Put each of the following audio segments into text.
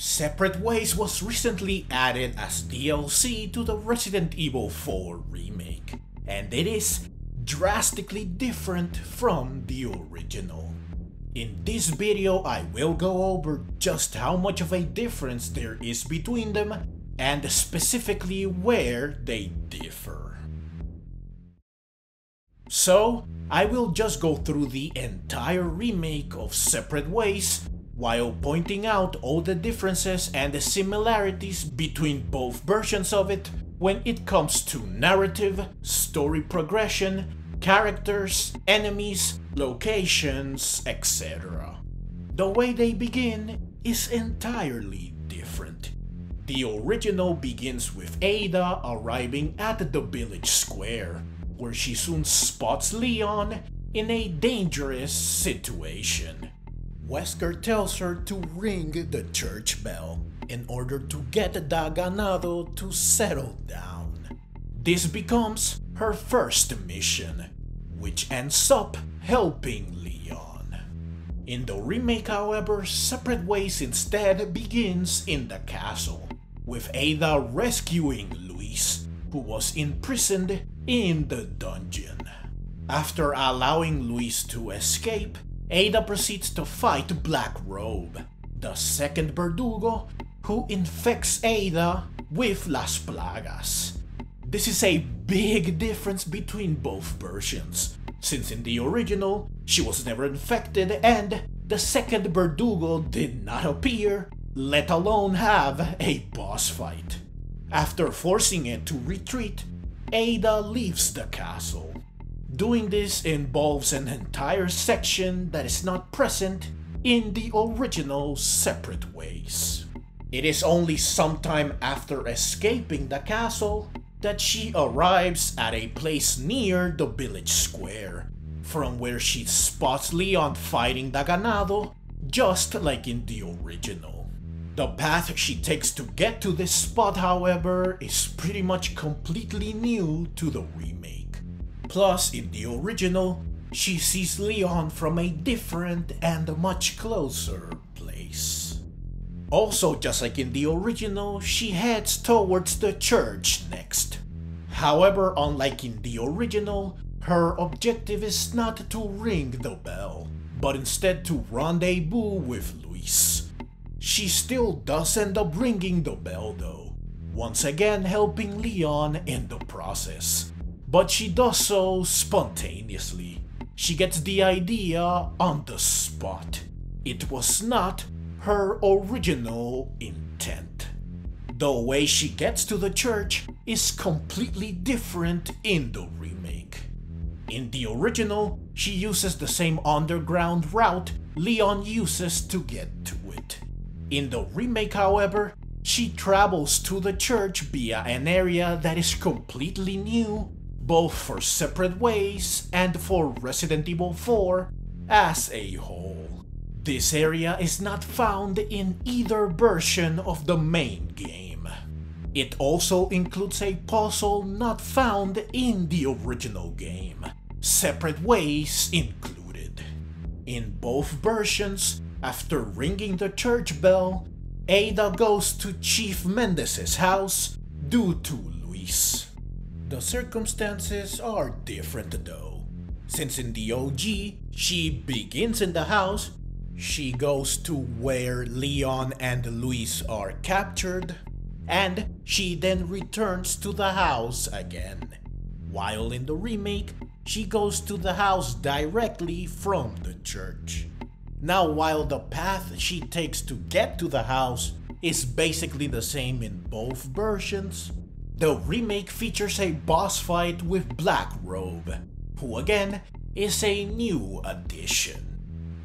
Separate Ways was recently added as DLC to the Resident Evil 4 Remake, and it is drastically different from the original. In this video, I will go over just how much of a difference there is between them, and specifically where they differ. So, I will just go through the entire remake of Separate Ways, while pointing out all the differences and the similarities between both versions of it when it comes to narrative, story progression, characters, enemies, locations, etc. The way they begin is entirely different. The original begins with Ada arriving at the village square, where she soon spots Leon in a dangerous situation. Wesker tells her to ring the church bell in order to get the ganado to settle down. This becomes her first mission, which ends up helping Leon. In the remake, however, Separate Ways instead begins in the castle, with Ada rescuing Luis, who was imprisoned in the dungeon. After allowing Luis to escape, Ada proceeds to fight Black Robe, the second Verdugo, who infects Ada with Las Plagas. This is a big difference between both versions, since in the original, she was never infected and the second Verdugo did not appear, let alone have a boss fight. After forcing it to retreat, Ada leaves the castle. Doing this involves an entire section that is not present in the original Separate Ways. It is only sometime after escaping the castle that she arrives at a place near the village square, from where she spots Leon fighting the ganado, just like in the original. The path she takes to get to this spot, however, is pretty much completely new to the remake. Plus, in the original, she sees Leon from a different and much closer place. Also, just like in the original, she heads towards the church next. However, unlike in the original, her objective is not to ring the bell, but instead to rendezvous with Luis. She still does end up ringing the bell though, once again helping Leon in the process. But she does so spontaneously. She gets the idea on the spot. It was not her original intent. The way she gets to the church is completely different in the remake. In the original, she uses the same underground route Leon uses to get to it. In the remake, however, she travels to the church via an area that is completely new, both for Separate Ways and for Resident Evil 4 as a whole. This area is not found in either version of the main game. It also includes a puzzle not found in the original game, Separate Ways included. In both versions, after ringing the church bell, Ada goes to Chief Mendez's house due to Luis. The circumstances are different though, since in the OG, she begins in the house, she goes to where Leon and Luis are captured, and she then returns to the house again. While in the remake, she goes to the house directly from the church. Now, while the path she takes to get to the house is basically the same in both versions, the remake features a boss fight with Black Robe, who again is a new addition.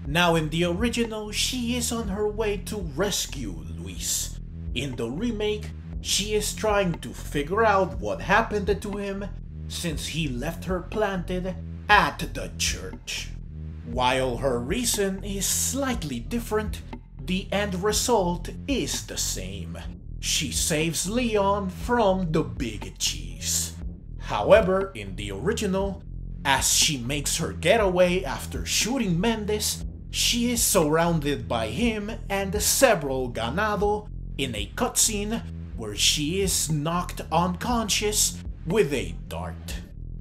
Now in the original, she is on her way to rescue Luis. In the remake, she is trying to figure out what happened to him since he left her planted at the church. While her reason is slightly different, the end result is the same. She saves Leon from the big cheese. However, in the original, as she makes her getaway after shooting Mendez, she is surrounded by him and several ganado in a cutscene where she is knocked unconscious with a dart.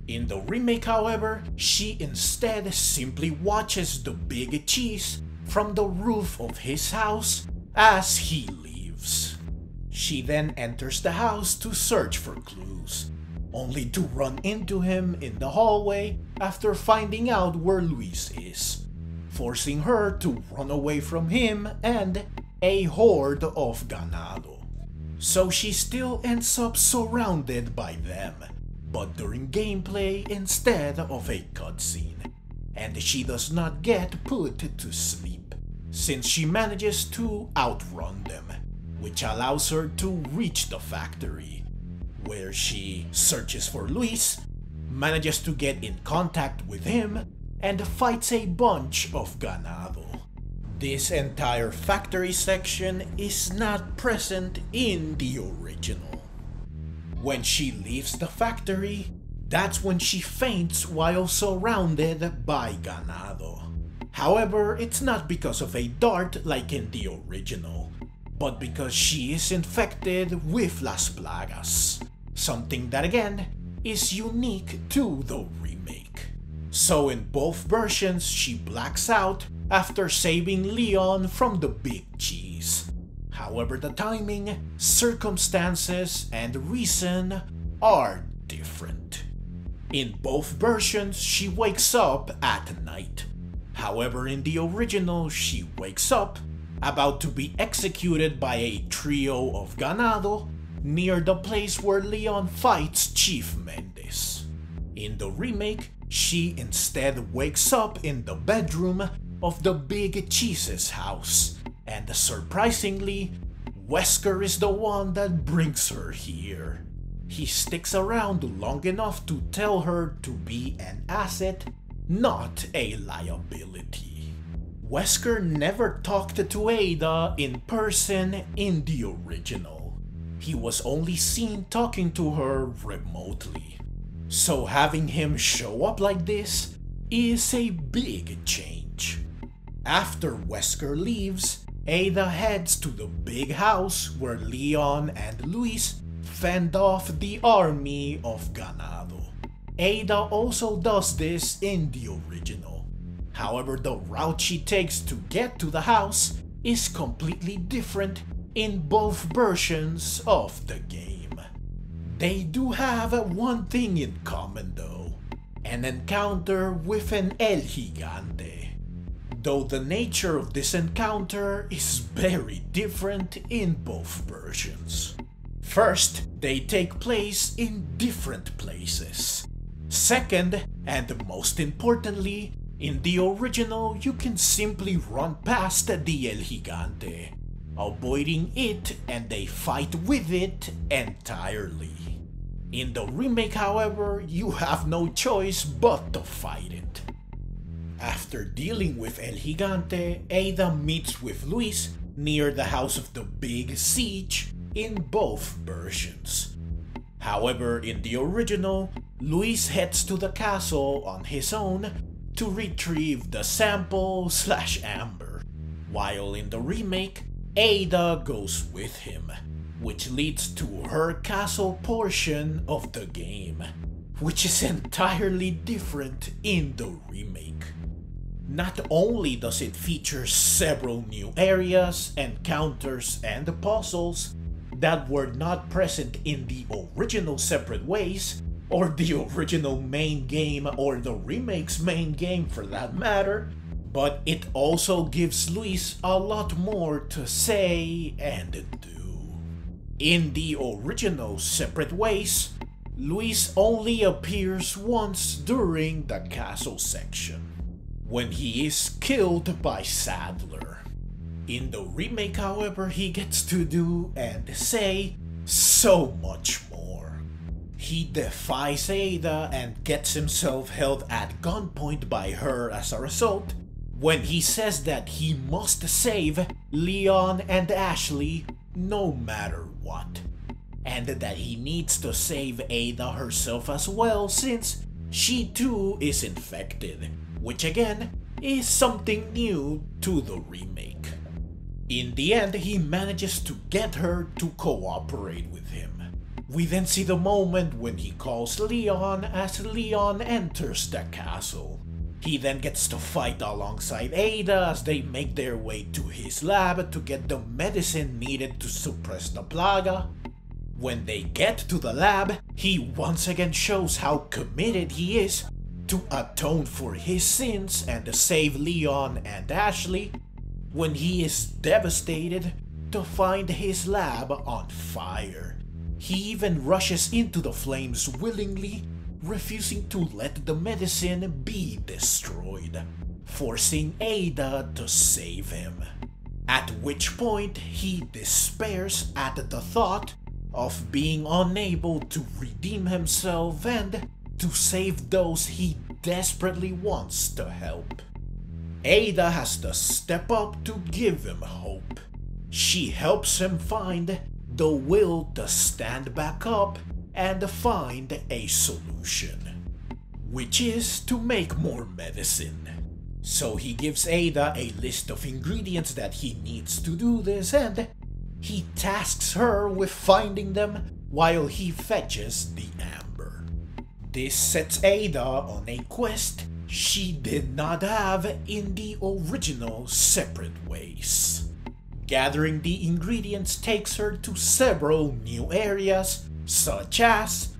In the remake, however, she instead simply watches the big cheese from the roof of his house as he leaves. She then enters the house to search for clues, only to run into him in the hallway after finding out where Luis is, forcing her to run away from him and a horde of ganado. So she still ends up surrounded by them, but during gameplay instead of a cutscene, and she does not get put to sleep, since she manages to outrun them, which allows her to reach the factory, where she searches for Luis, manages to get in contact with him, and fights a bunch of ganado. This entire factory section is not present in the original. When she leaves the factory, that's when she faints while surrounded by ganado. However, it's not because of a dart like in the original, but because she is infected with Las Plagas, something that again is unique to the remake. So in both versions, she blacks out after saving Leon from the big cheese. However, the timing, circumstances, and reason are different. In both versions, she wakes up at night. However, in the original, she wakes up about to be executed by a trio of ganado near the place where Leon fights Chief Mendes. In the remake, she instead wakes up in the bedroom of the Big Cheese's house, and surprisingly, Wesker is the one that brings her here. He sticks around long enough to tell her to be an asset, not a liability. Wesker never talked to Ada in person in the original. He was only seen talking to her remotely. So having him show up like this is a big change. After Wesker leaves, Ada heads to the big house where Leon and Luis fend off the army of ganado. Ada also does this in the original. However, the route she takes to get to the house is completely different in both versions of the game. They do have one thing in common though, an encounter with an El Gigante. Though the nature of this encounter is very different in both versions. First, they take place in different places. Second, and most importantly, in the original you can simply run past the El Gigante, avoiding it, and they fight with it entirely. In the remake, however, you have no choice but to fight it. After dealing with El Gigante, Ada meets with Luis near the house of the Big Siege in both versions. However, in the original, Luis heads to the castle on his own to retrieve the sample/amber, while in the remake, Ada goes with him, which leads to her castle portion of the game, which is entirely different in the remake. Not only does it feature several new areas, encounters, and puzzles that were not present in the original Separate Ways, or the original main game, or the remake's main game for that matter, but it also gives Luis a lot more to say and do. In the original Separate Ways, Luis only appears once during the castle section, when he is killed by Sadler. In the remake, however, he gets to do and say so much more. He defies Ada and gets himself held at gunpoint by her as a result, when he says that he must save Leon and Ashley no matter what, and that he needs to save Ada herself as well since she too is infected, which again is something new to the remake. In the end, he manages to get her to cooperate with him. We then see the moment when he calls Leon as Leon enters the castle. He then gets to fight alongside Ada as they make their way to his lab to get the medicine needed to suppress the plaga. When they get to the lab, he once again shows how committed he is to atone for his sins and save Leon and Ashley, when he is devastated to find his lab on fire. He even rushes into the flames willingly, refusing to let the medicine be destroyed, forcing Ada to save him. At which point he despairs at the thought of being unable to redeem himself and to save those he desperately wants to help. Ada has to step up to give him hope. She helps him find the will to stand back up and find a solution, which is to make more medicine. So he gives Ada a list of ingredients that he needs to do this, and he tasks her with finding them while he fetches the amber. This sets Ada on a quest she did not have in the original Separate Ways. Gathering the ingredients takes her to several new areas, such as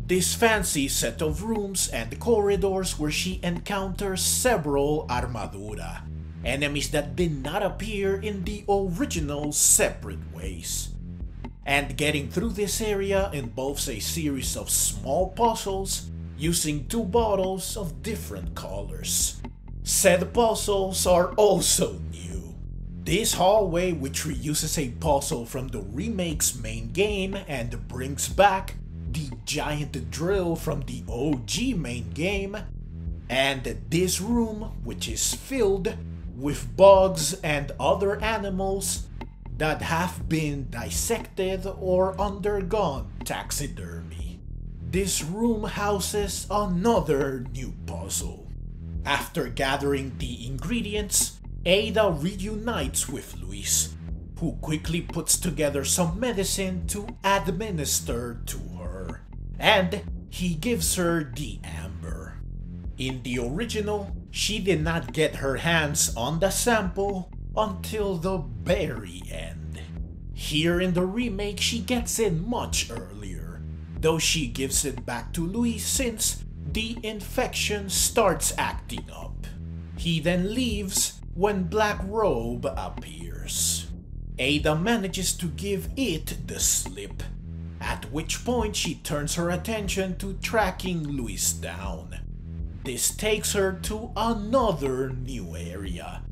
this fancy set of rooms and corridors where she encounters several armadura, enemies that did not appear in the original Separate Ways. And getting through this area involves a series of small puzzles using 2 bottles of different colors. Said puzzles are also new. This hallway, which reuses a puzzle from the remake's main game and brings back the giant drill from the OG main game, and this room, which is filled with bugs and other animals that have been dissected or undergone taxidermy. This room houses another new puzzle. After gathering the ingredients, Ada reunites with Luis, who quickly puts together some medicine to administer to her, and he gives her the amber. In the original, she did not get her hands on the sample until the very end. Here in the remake, she gets it much earlier, though she gives it back to Luis since the infection starts acting up. He then leaves when Black Robe appears. Ada manages to give it the slip, at which point she turns her attention to tracking Luis down. This takes her to another new area,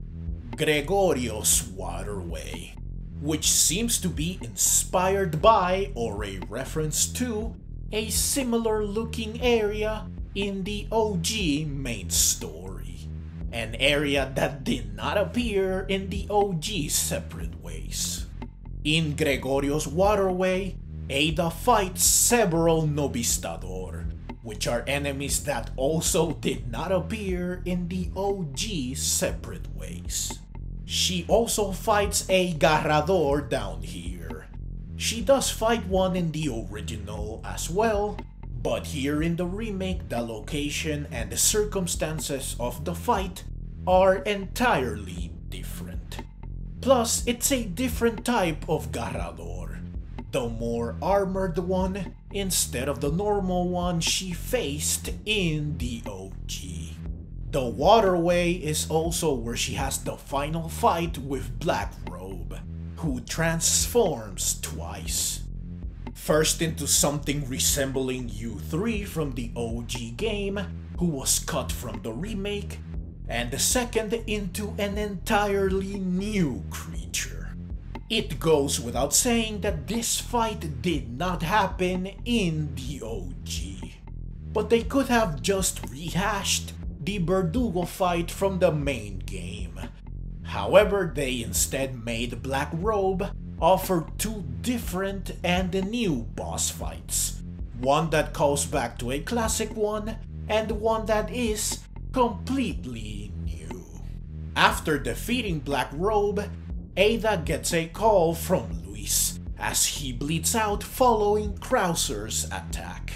Gregorio's Waterway, which seems to be inspired by or a reference to a similar looking area in the OG main story, an area that did not appear in the OG Separate Ways. In Gregorio's Waterway, Ada fights several Novistador, which are enemies that also did not appear in the OG Separate Ways. She also fights a Garrador down here. She does fight one in the original as well, but here in the remake the location and the circumstances of the fight are entirely different. Plus, it's a different type of Garrador, the more armored one instead of the normal one she faced in the OG. The Waterway is also where she has the final fight with Black Robe, who transforms twice. First into something resembling U3 from the OG game, who was cut from the remake, and the second into an entirely new creature. It goes without saying that this fight did not happen in the OG, but they could have just rehashed the Verdugo fight from the main game. However, they instead made Black Robe offer 2 different and new boss fights, one that calls back to a classic one and one that is completely new. After defeating Black Robe, Ada gets a call from Luis as he bleeds out following Krauser's attack.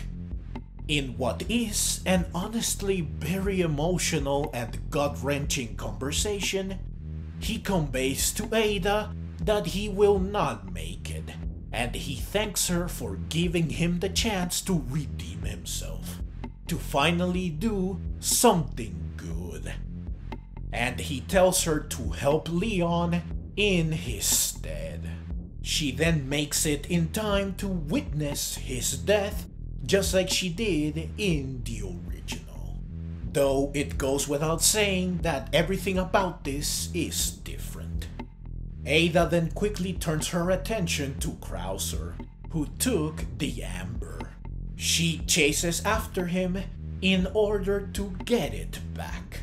In what is an honestly very emotional and gut-wrenching conversation, he conveys to Ada that he will not make it, and he thanks her for giving him the chance to redeem himself, to finally do something good. And he tells her to help Leon in his stead. She then makes it in time to witness his death, just like she did in the original. Though it goes without saying that everything about this is different. Ada then quickly turns her attention to Krauser, who took the amber. She chases after him in order to get it back.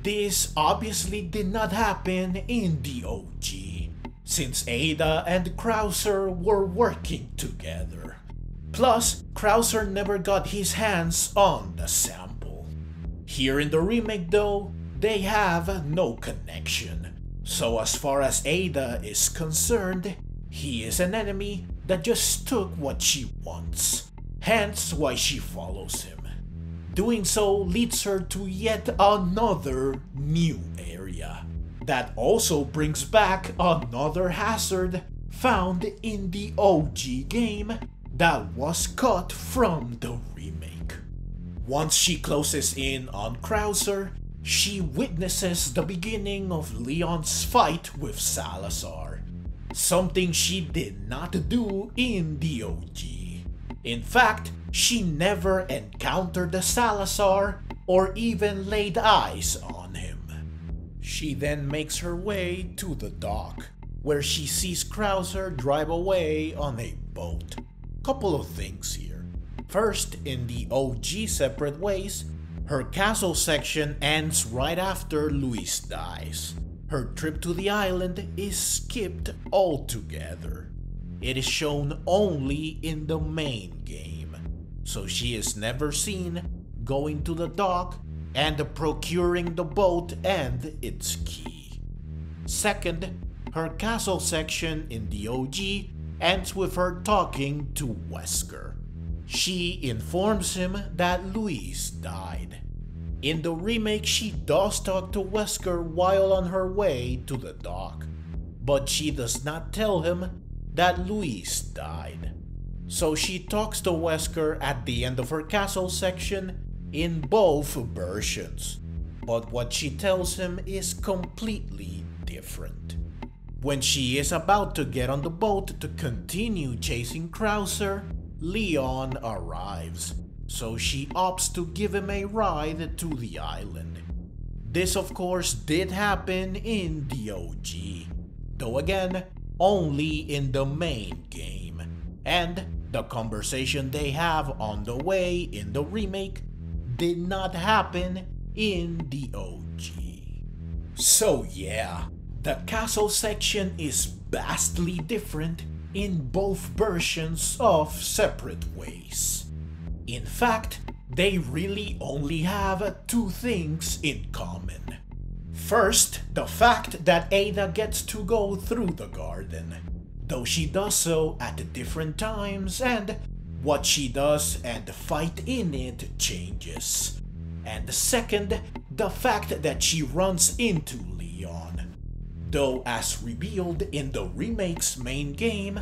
This obviously did not happen in the OG, since Ada and Krauser were working together. Plus, Krauser never got his hands on the sample. Here in the remake though, they have no connection. So as far as Ada is concerned, he is an enemy that just took what she wants, hence why she follows him. Doing so leads her to yet another new area that also brings back another hazard found in the OG game that was cut from the remake. Once she closes in on Krauser, she witnesses the beginning of Leon's fight with Salazar, something she did not do in the OG. In fact, she never encountered the Salazar or even laid eyes on him. She then makes her way to the dock, where she sees Krauser drive away on a boat. Couple of things here. First, in the OG Separate Ways, her castle section ends right after Luis dies. Her trip to the island is skipped altogether. It is shown only in the main game, so she is never seen going to the dock and procuring the boat and its key. Second, her castle section in the OG ends with her talking to Wesker. She informs him that Luis died. In the remake, she does talk to Wesker while on her way to the dock, but she does not tell him that Luis died. So she talks to Wesker at the end of her castle section in both versions, but what she tells him is completely different. When she is about to get on the boat to continue chasing Krauser, Leon arrives, so she opts to give him a ride to the island. This of course did happen in the OG, though again, only in the main game, and the conversation they have on the way in the remake did not happen in the OG. So yeah, the castle section is vastly different in both versions of Separate Ways. In fact, they really only have two things in common. First, the fact that Ada gets to go through the garden, though she does so at different times, and what she does and fight in it changes. And second, the fact that she runs into Leon. Though as revealed in the remake's main game,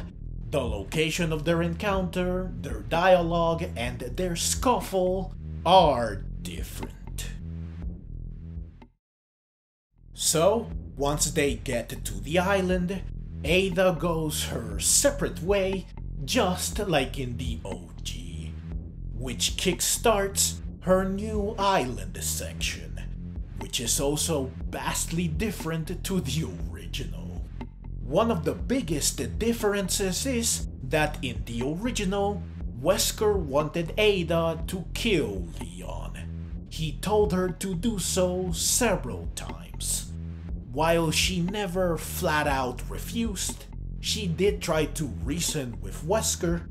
the location of their encounter, their dialogue, and their scuffle are different. So, once they get to the island, Ada goes her separate way, just like in the OG, which kickstarts her new island section, which is also vastly different to the original. One of the biggest differences is that in the original, Wesker wanted Ada to kill Leon. He told her to do so several times. While she never flat out refused, she did try to reason with Wesker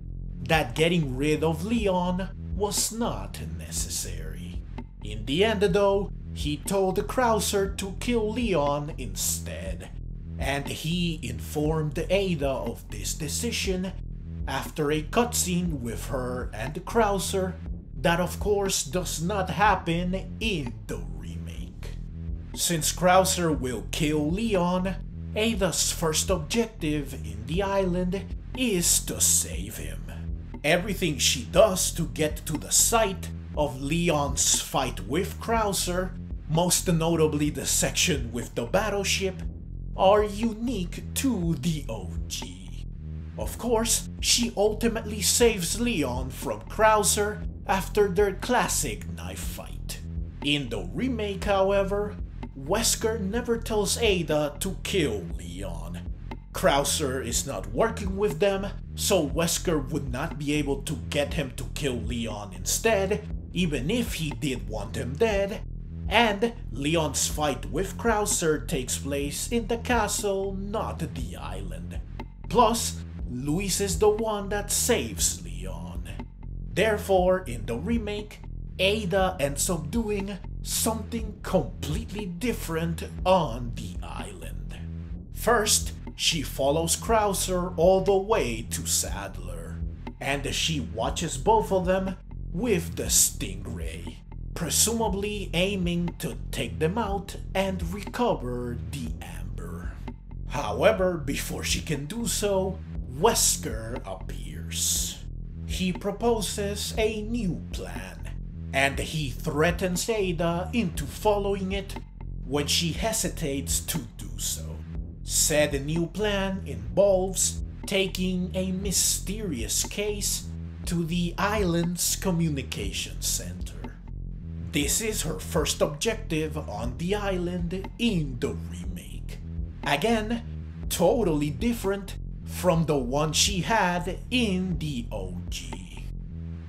that getting rid of Leon was not necessary. In the end though, he told Krauser to kill Leon instead, and he informed Ada of this decision after a cutscene with her and Krauser that of course does not happen in the remake. Since Krauser will kill Leon, Ada's first objective in the island is to save him. Everything she does to get to the site of Leon's fight with Krauser, most notably the section with the battleship, are unique to the OG. Of course, she ultimately saves Leon from Krauser after their classic knife fight. In the remake, however, Wesker never tells Ada to kill Leon. Krauser is not working with them, so Wesker would not be able to get him to kill Leon instead, even if he did want him dead, and Leon's fight with Krauser takes place in the castle, not the island. Plus, Luis is the one that saves Leon. Therefore, in the remake, Ada ends up doing something completely different on the island. First, she follows Krauser all the way to Sadler, and she watches both of them with the Stingray, presumably aiming to take them out and recover the amber. However, before she can do so, Wesker appears. He proposes a new plan, and he threatens Ada into following it when she hesitates to do so. Said new plan involves taking a mysterious case to the island's communication center. This is her first objective on the island in the remake. Again, totally different from the one she had in the OG.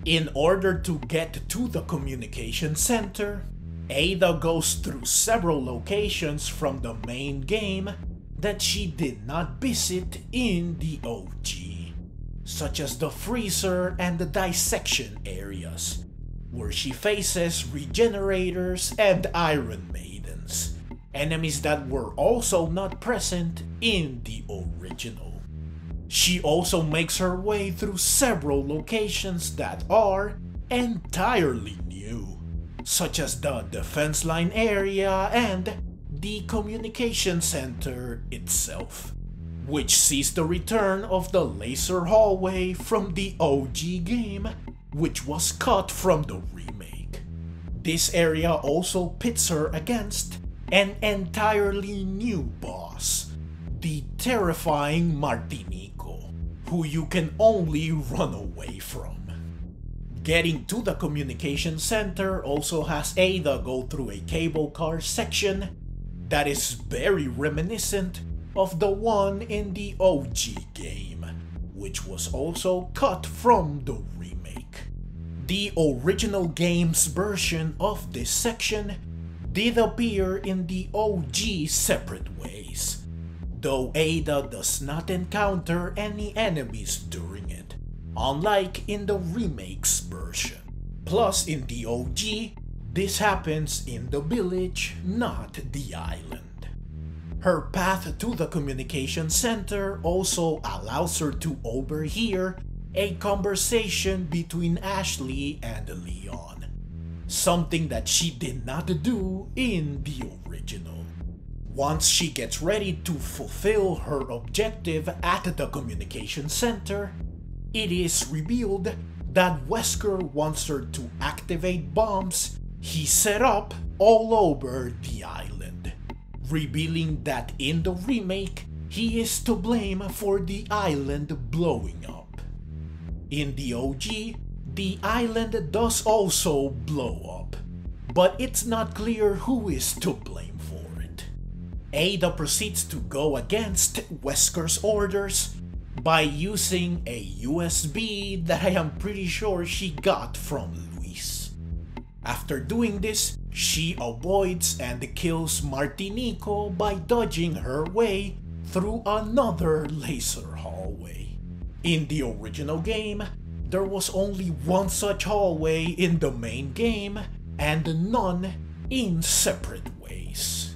In order to get to the communication center, Ada goes through several locations from the main game that she did not visit in the OG, such as the freezer and the dissection areas, where she faces regenerators and Iron Maidens, enemies that were also not present in the original. She also makes her way through several locations that are entirely new, such as the defense line area and the communication center itself, which sees the return of the laser hallway from the OG game, which was cut from the remake. This area also pits her against an entirely new boss, the terrifying Martinico, who you can only run away from. Getting to the communication center also has Ada go through a cable car section that is very reminiscent of the one in the OG game, which was also cut from the remake. The original game's version of this section did appear in the OG separate ways, though Ada does not encounter any enemies during it, unlike in the remake's version. Plus, in the OG, this happens in the village, not the island. Her path to the communication center also allows her to overhear a conversation between Ashley and Leon, something that she did not do in the original. Once she gets ready to fulfill her objective at the communication center, it is revealed that Wesker wants her to activate bombs he set up all over the island, revealing that in the remake, he is to blame for the island blowing up. In the OG, the island does also blow up, but it's not clear who is to blame for it. Ada proceeds to go against Wesker's orders by using a USB that I am pretty sure she got from Luis. After doing this, she avoids and kills Martinico by dodging her way through another laser hallway. In the original game, there was only one such hallway in the main game and none in separate ways.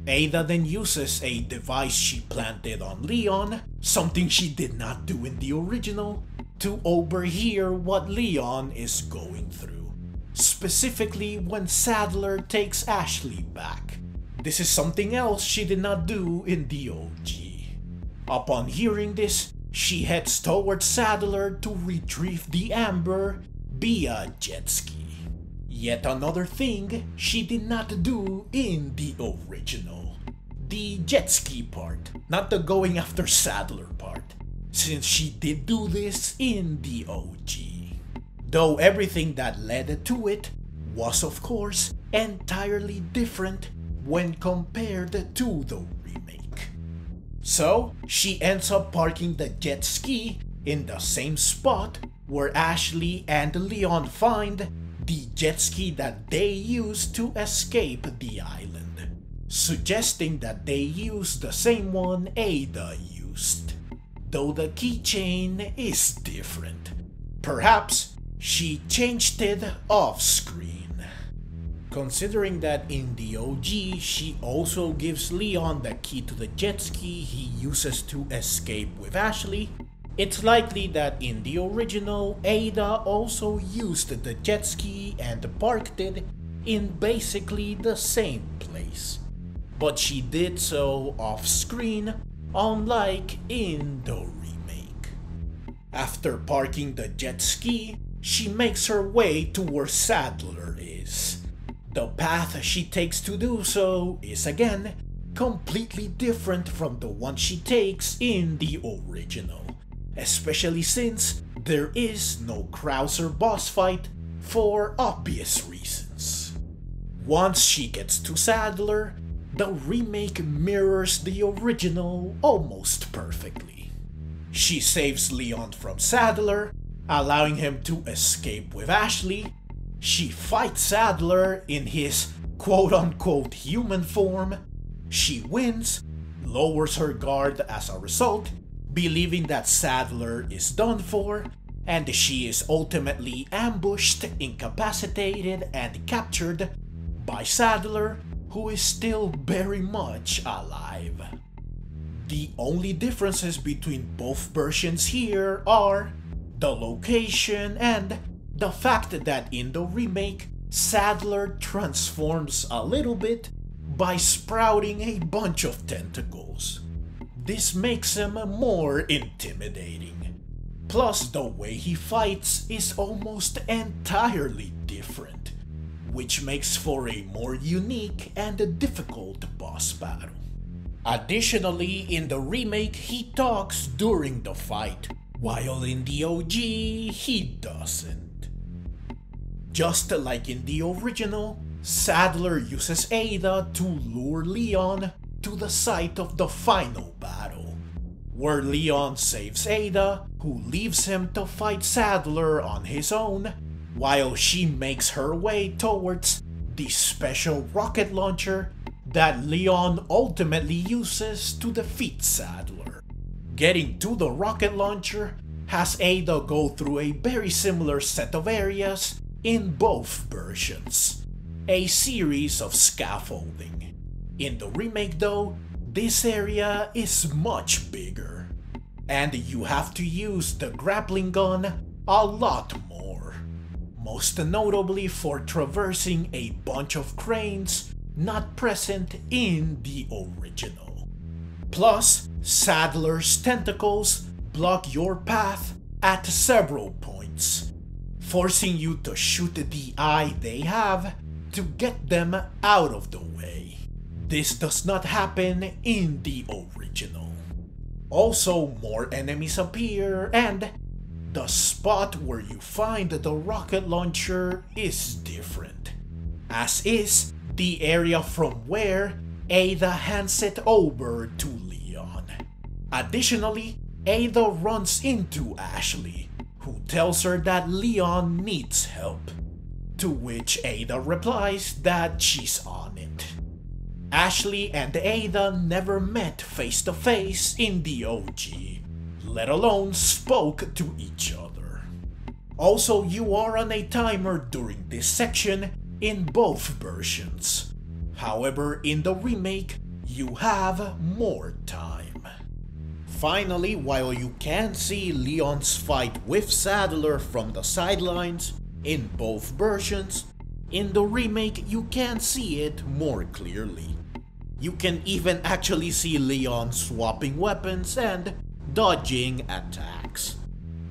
Ada then uses a device she planted on Leon, something she did not do in the original, to overhear what Leon is going through, specifically when Sadler takes Ashley back. This is something else she did not do in the OG. Upon hearing this, she heads towards Sadler to retrieve the amber via jet ski. Yet another thing she did not do in the original. The jet ski part, not the going after Sadler part, since she did do this in the OG. Though everything that led to it was of course entirely different when compared to the remake. So she ends up parking the jet ski in the same spot where Ashley and Leon find the jet ski that they used to escape the island, suggesting that they used the same one Ada used, though the keychain is different. Perhaps she changed it off screen. Considering that in the OG she also gives Leon the key to the jet ski he uses to escape with Ashley, it's likely that in the original, Ada also used the jet ski and parked it in basically the same place. But she did so off-screen, unlike in the remake. After parking the jet ski, she makes her way to where Sadler is. The path she takes to do so is again completely different from the one she takes in the original, especially since there is no Krauser boss fight for obvious reasons. Once she gets to Sadler, the remake mirrors the original almost perfectly. She saves Leon from Sadler, allowing him to escape with Ashley. She fights Sadler in his quote-unquote human form. She wins, lowers her guard as a result, believing that Sadler is done for, and she is ultimately ambushed, incapacitated, and captured by Sadler, who is still very much alive. The only differences between both versions here are the location and the fact that in the remake, Sadler transforms a little bit by sprouting a bunch of tentacles. This makes him more intimidating. Plus, the way he fights is almost entirely different, which makes for a more unique and difficult boss battle. Additionally, in the remake, he talks during the fight, while in the OG, he doesn't. Just like in the original, Sadler uses Ada to lure Leon to the site of the final battle, where Leon saves Ada, who leaves him to fight Sadler on his own, while she makes her way towards the special rocket launcher that Leon ultimately uses to defeat Sadler. Getting to the rocket launcher has Ada go through a very similar set of areas in both versions, a series of scaffolding. In the remake though, this area is much bigger, and you have to use the grappling gun a lot more, most notably for traversing a bunch of cranes not present in the original. Plus, Sadler's tentacles block your path at several points, forcing you to shoot the eye they have to get them out of the way. This does not happen in the original. Also, more enemies appear, and the spot where you find the rocket launcher is different, as is the area from where Ada hands it over to Leon. Additionally, Ada runs into Ashley, who tells her that Leon needs help, to which Ada replies that she's on it. Ashley and Ada never met face to face in the OG, let alone spoke to each other. Also, you are on a timer during this section in both versions. However, in the remake, you have more time. Finally, while you can see Leon's fight with Sadler from the sidelines in both versions, in the remake you can see it more clearly. You can even actually see Leon swapping weapons and dodging attacks.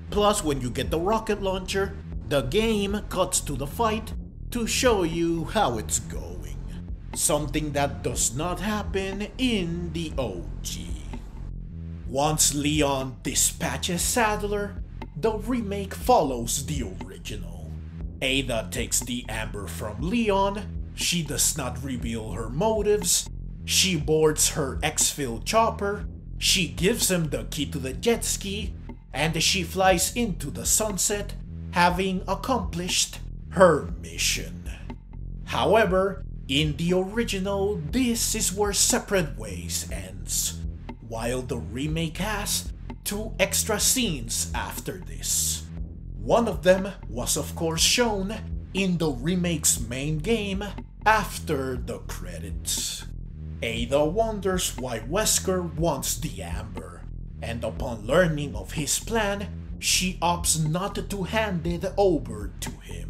Plus, when you get the rocket launcher, the game cuts to the fight to show you how it's going. Something that does not happen in the OG. Once Leon dispatches Sadler, the remake follows the original. Ada takes the amber from Leon, she does not reveal her motives, she boards her exfil chopper, she gives him the key to the jet ski, and she flies into the sunset, having accomplished her mission. However, in the original, this is where Separate Ways ends, while the remake has 2 extra scenes after this. One of them was of course shown in the remake's main game after the credits. Ada wonders why Wesker wants the amber, and upon learning of his plan, she opts not to hand it over to him.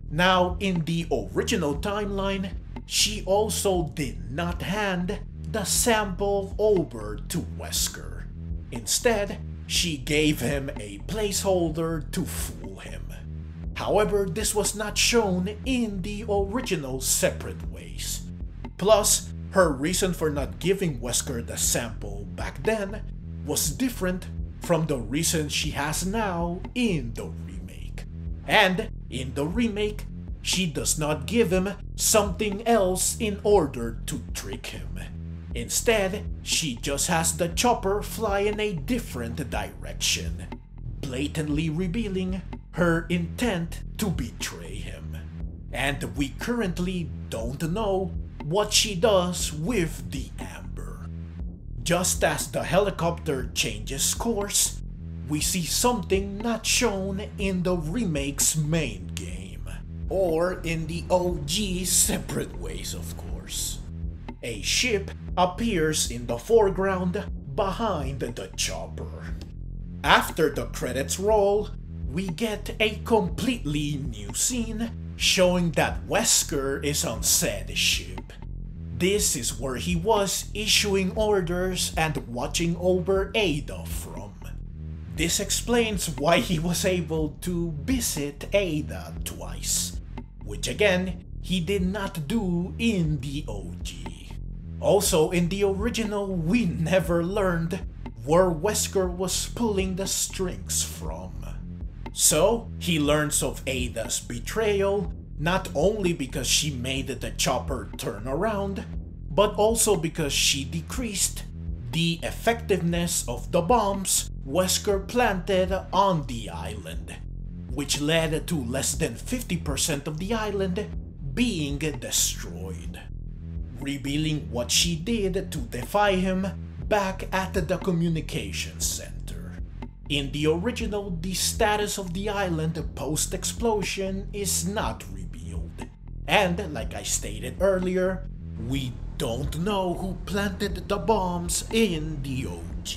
Now, in the original timeline, she also did not hand the sample over to Wesker. Instead, she gave him a placeholder to fool him. However, this was not shown in the original Separate Ways. Plus, her reason for not giving Wesker the sample back then was different from the reason she has now in the remake. And in the remake, she does not give him something else in order to trick him. Instead, she just has the chopper fly in a different direction, blatantly revealing her intent to betray him. And we currently don't know what she does with the amber. Just as the helicopter changes course, we see something not shown in the remake's main game, or in the OG Separate Ways, of course. A ship appears in the foreground behind the chopper. After the credits roll, we get a completely new scene showing that Wesker is on said ship. This is where he was issuing orders and watching over Ada from. This explains why he was able to visit Ada twice, which again, he did not do in the OG. Also, in the original, we never learned where Wesker was pulling the strings from. So, he learns of Ada's betrayal, not only because she made the chopper turn around, but also because she decreased the effectiveness of the bombs Wesker planted on the island, which led to less than 50% of the island being destroyed, revealing what she did to defy him back at the communications center. In the original, the status of the island post-explosion is not revealed, and like I stated earlier, we don't know who planted the bombs in the OG.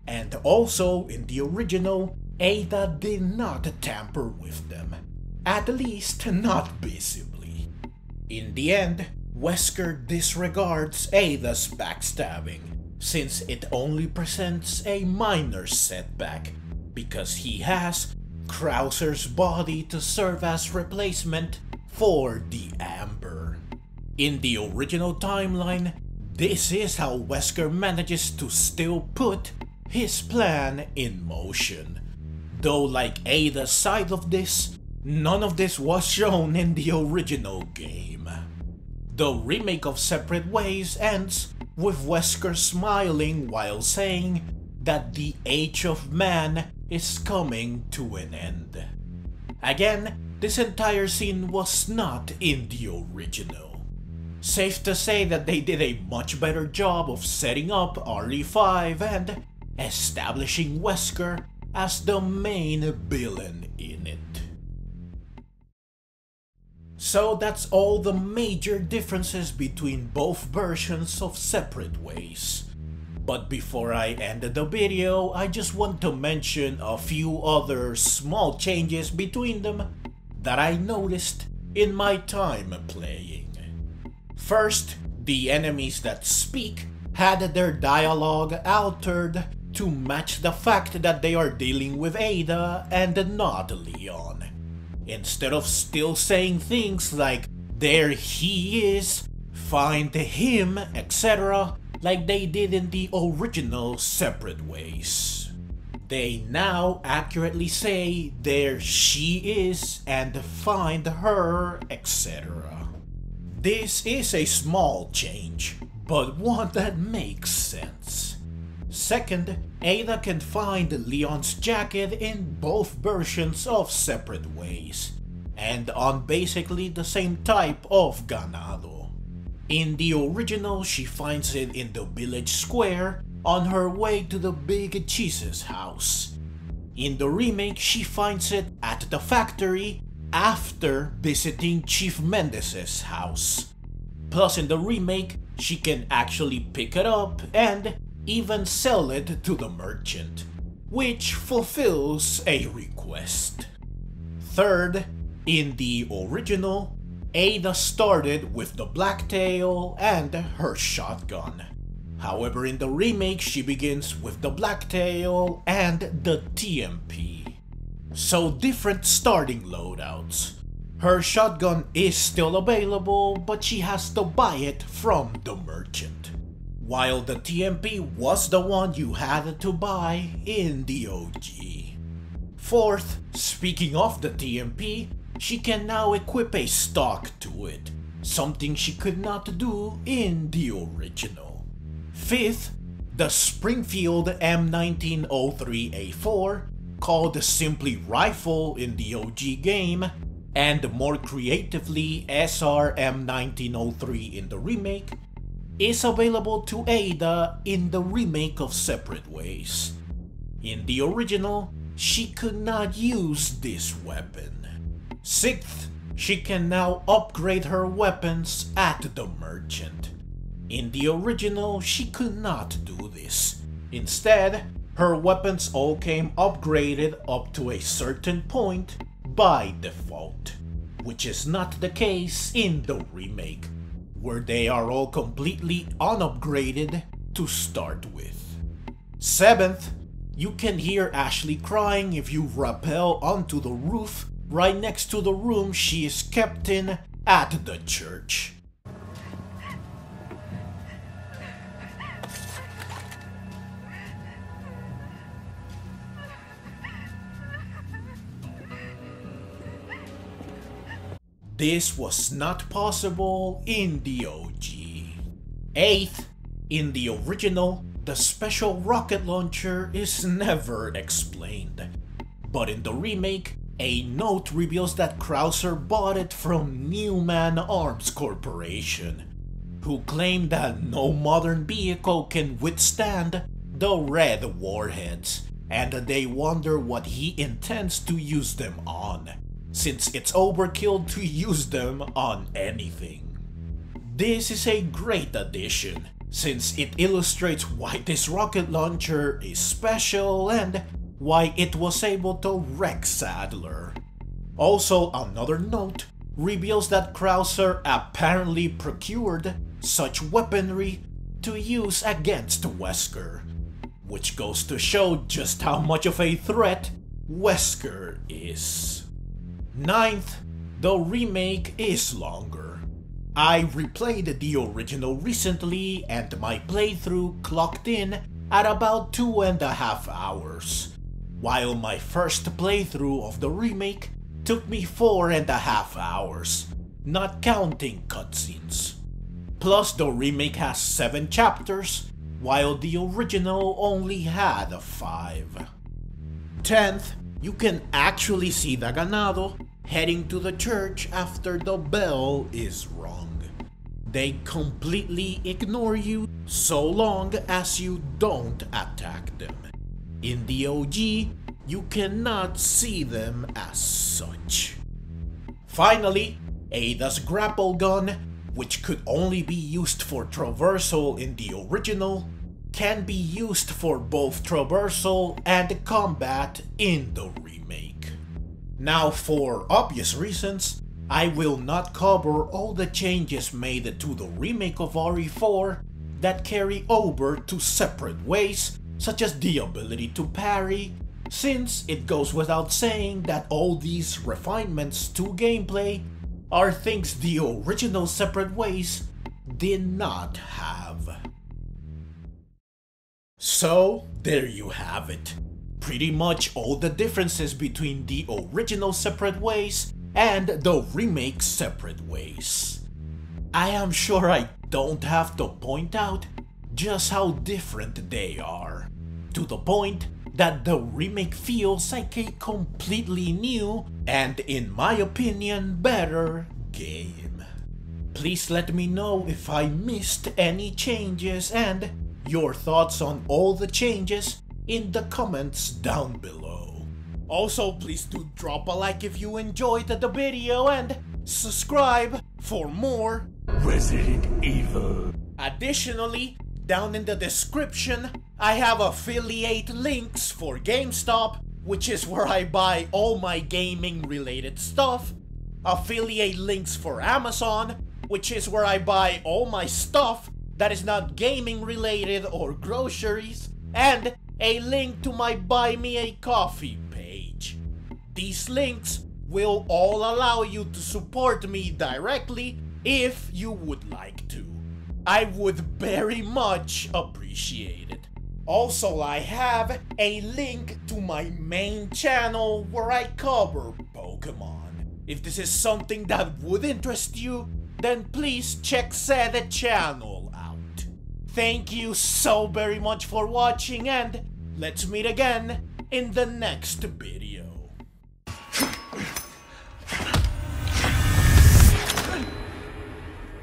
And also, in the original, Ada did not tamper with them, at least not visibly. In the end, Wesker disregards Ada's backstabbing, since it only presents a minor setback, because he has Krauser's body to serve as replacement for the amber. In the original timeline, this is how Wesker manages to still put his plan in motion. Though like Ada's side of this, none of this was shown in the original game. The remake of Separate Ways ends with Wesker smiling while saying that the age of man is coming to an end. Again, this entire scene was not in the original. Safe to say that they did a much better job of setting up RE5 and establishing Wesker as the main villain in it. So that's all the major differences between both versions of Separate Ways. But before I end the video, I just want to mention a few other small changes between them that I noticed in my time playing. First, the enemies that speak had their dialogue altered to match the fact that they are dealing with Ada and not Leon. Instead of still saying things like "there he is," "find him," etc., like they did in the original Separate Ways. They now accurately say "there she is" and "find her," etc. This is a small change, but one that makes sense. Second, Ada can find Leon's jacket in both versions of Separate Ways, and on basically the same type of ganado. In the original, she finds it in the village square on her way to the Big Cheese's house. In the remake, she finds it at the factory after visiting Chief Mendez's house. Plus, in the remake, she can actually pick it up and even sell it to the merchant, which fulfills a request. Third, in the original, Ada started with the blacktail and her shotgun. However, in the remake, she begins with the blacktail and the TMP. So different starting loadouts. Her shotgun is still available, but she has to buy it from the merchant, while the TMP was the one you had to buy in the OG. Fourth, speaking of the TMP, she can now equip a stock to it, something she could not do in the original. Fifth, the Springfield M1903A4, called simply Rifle in the OG game, and more creatively SR-M1903 in the remake, is available to Ada in the remake of Separate Ways. In the original, she could not use this weapon. Sixth, she can now upgrade her weapons at the merchant. In the original, she could not do this. Instead, her weapons all came upgraded up to a certain point by default, which is not the case in the remake, where they are all completely unupgraded to start with. Seventh, you can hear Ashley crying if you rappel onto the roof right next to the room she is kept in at the church. This was not possible in the OG. Eighth, in the original, the special rocket launcher is never explained. But in the remake, a note reveals that Krauser bought it from Newman Arms Corporation, who claim that no modern vehicle can withstand the red warheads, and they wonder what he intends to use them on, since it's overkill to use them on anything. This is a great addition, since it illustrates why this rocket launcher is special and why it was able to wreck Sadler. Also, another note reveals that Krauser apparently procured such weaponry to use against Wesker, which goes to show just how much of a threat Wesker is. Ninth, the remake is longer. I replayed the original recently and my playthrough clocked in at about 2.5 hours, while my first playthrough of the remake took me 4.5 hours, not counting cutscenes. Plus, the remake has 7 chapters, while the original only had 5. 10th, you can actually see the ganado heading to the church after the bell is rung. They completely ignore you so long as you don't attack them. In the OG, you cannot see them as such. Finally, Ada's grapple gun, which could only be used for traversal in the original, can be used for both traversal and combat in the remake. Now, for obvious reasons, I will not cover all the changes made to the remake of RE4 that carry over to separate ways, such as the ability to parry, since it goes without saying that all these refinements to gameplay are things the original separate ways did not have. So, there you have it. Pretty much all the differences between the original separate ways and the remake separate ways. I am sure I don't have to point out just how different they are, to the point that the remake feels like a completely new and, in my opinion, better game. Please let me know if I missed any changes and your thoughts on all the changes in the comments down below. Also, please do drop a like if you enjoyed the video and subscribe for more Resident Evil. Additionally, down in the description, I have affiliate links for GameStop, which is where I buy all my gaming related stuff, affiliate links for Amazon, which is where I buy all my stuff that is not gaming related or groceries, and a link to my Buy Me a Coffee page. These links will all allow you to support me directly if you would like to. I would very much appreciate it. Also, I have a link to my main channel where I cover Pokemon. If this is something that would interest you, then please check said channel out. Thank you so very much for watching, and let's meet again in the next video.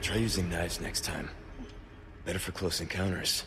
Try using knives next time. Better for close encounters.